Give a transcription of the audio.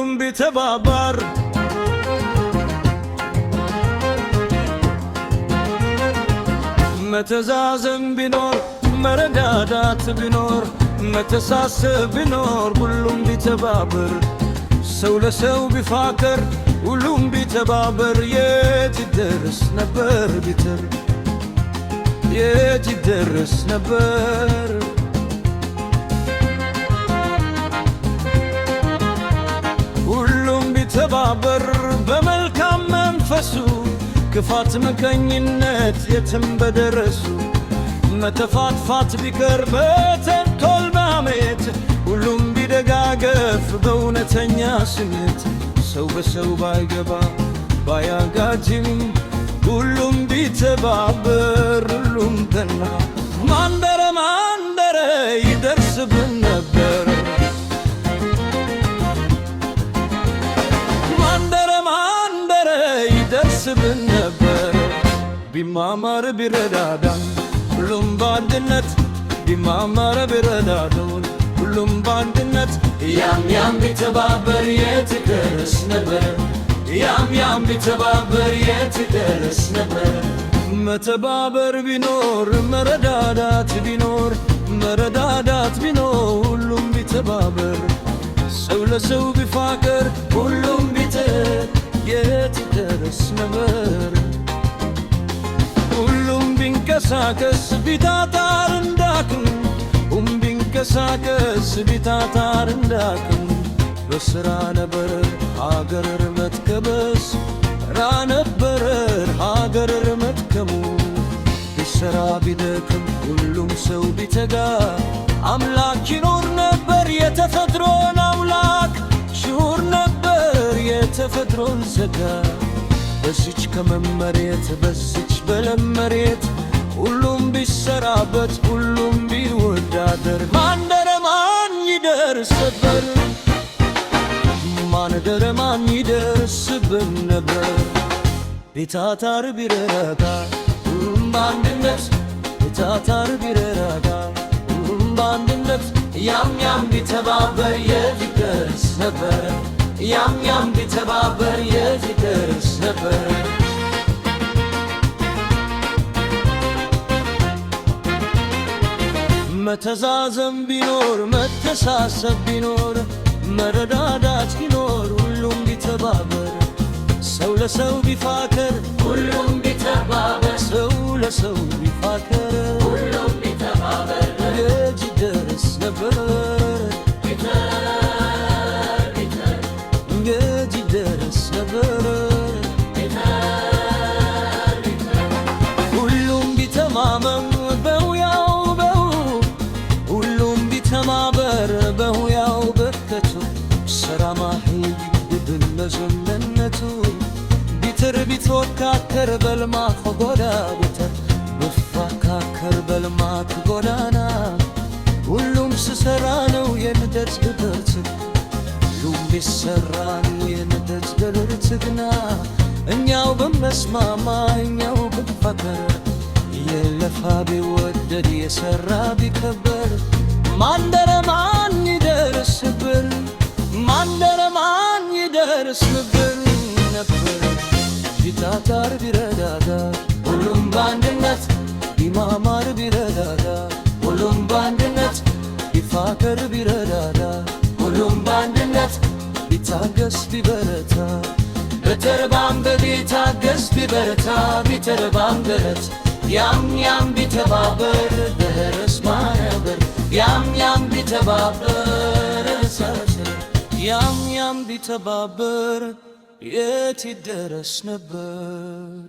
ሁሉም ቢተባበር መተዛዘን ቢኖር መረዳዳት ቢኖር መተሳሰብ ቢኖር ሁሉም ቢተባበር ሰው ለሰው ቢፋቀር ሁሉም ቢተባበር የት ይደርስ ነበር ቢትር የት ይደርስ ነበር ሁሉም ቢተባበር በመልካም መንፈሱ ክፋት ምቀኝነት የትም በደረሱ መተፋትፋት ቢቀር በተንኮል በሐሜት ሁሉም ቢደጋገፍ በእውነተኛ ስሜት ሰው በሰው ባይገባ ባያጋጅም ሁሉም ቢተባበር ሁሉም ቀና ማንደረ ይደርስብን ነበር ማንደረ ይደርስብን ነበር ቢማማር ቢረዳዳን ሁሉም በአንድነት ቢማማር ቢረዳዳን ሁሉም በአንድነት ያም ቢተባበር የት ይደርስ ነበር ያም ቢተባበር የት ይደርስ ነበር መተባበር ቢኖር መረዳዳት ቢኖር ሁሉም ቢተባበር ሰው ለሰው ቢፋቀር ሁሉም ቢጥር የት ይደርስ ነበር ሁሉም ቢንቀሳቀስ ቢታታር እንዳቅም ቢንቀሳቀስ ቢታታር እንዳቅም በሥራ ነበር ሀገር መትከበስ ራ ነበር ሀገር መትከሙ ቢሰራ ቢደክም ሁሉም ሰው ቢተጋ አምላክ ይኖር ነበር የተፈጥሮን አምላክ ሽሁር ነበር የተፈጥሮን ጸጋ በዚች ከመመሬት በዚች በለመሬት ሁሉም ቢሰራበት ሁሉም ቢወዳደር ማን ይደርስበት ማን ይደርስብን ነበር ቢታታር ቢረዳዳ በአንድነት ቢታታር ቢረዳዳ በአንድነት ያም ቢተባበር የት ይደርስ ነበር ያም ቢተባበር የት ይደርስ ነበር መተዛዘን ቢኖር መተሳሰብ ቢኖር መረዳዳት ቢኖር ሁሉም ቢተባበር ሰው ለሰው ቢፋቀር ሁሉም ቢተባበር ሰው ለሰው ቢፋቀር ሁሉም ቢተባበር የት ይደርስ ነበር የት ይደርስ ነበር ሁሉም ቢተማመን በውያው ሁሉም ቢተማበር በውያው በከቱ ሰራማ ሂድብን መዘመነቱ ቢትር ቢትወካከር በልማት ጎዳ ቢትር ብፋካከር በልማት ጎዳና ሁሉም ስሰራ ነው የንደት ግበት ሁሉም ቢሰራ ነው የንደት ገለርትግና እኛው በመስማማ እኛው ብፋከር የለፋ ቢወደድ የሰራ ቢከበር ማን ይደርስብን ማን ይደርስብን ነበር ቢታታር ቢረዳዳ ሁሉም በአንድነት ቢማማር ቢረዳዳ ሁሉም በአንድነት ቢፋቀር ቢረዳዳ ሁሉም በአንድነት ቢታገስ ቢበረታ በተርባም ቢታገስ ቢበረታ ቢተርባም በረት ያም ቢተባበር ደረስ ማነበር ያም ቢተባበር ያም ቢተባበር የት ይደርስ ነበር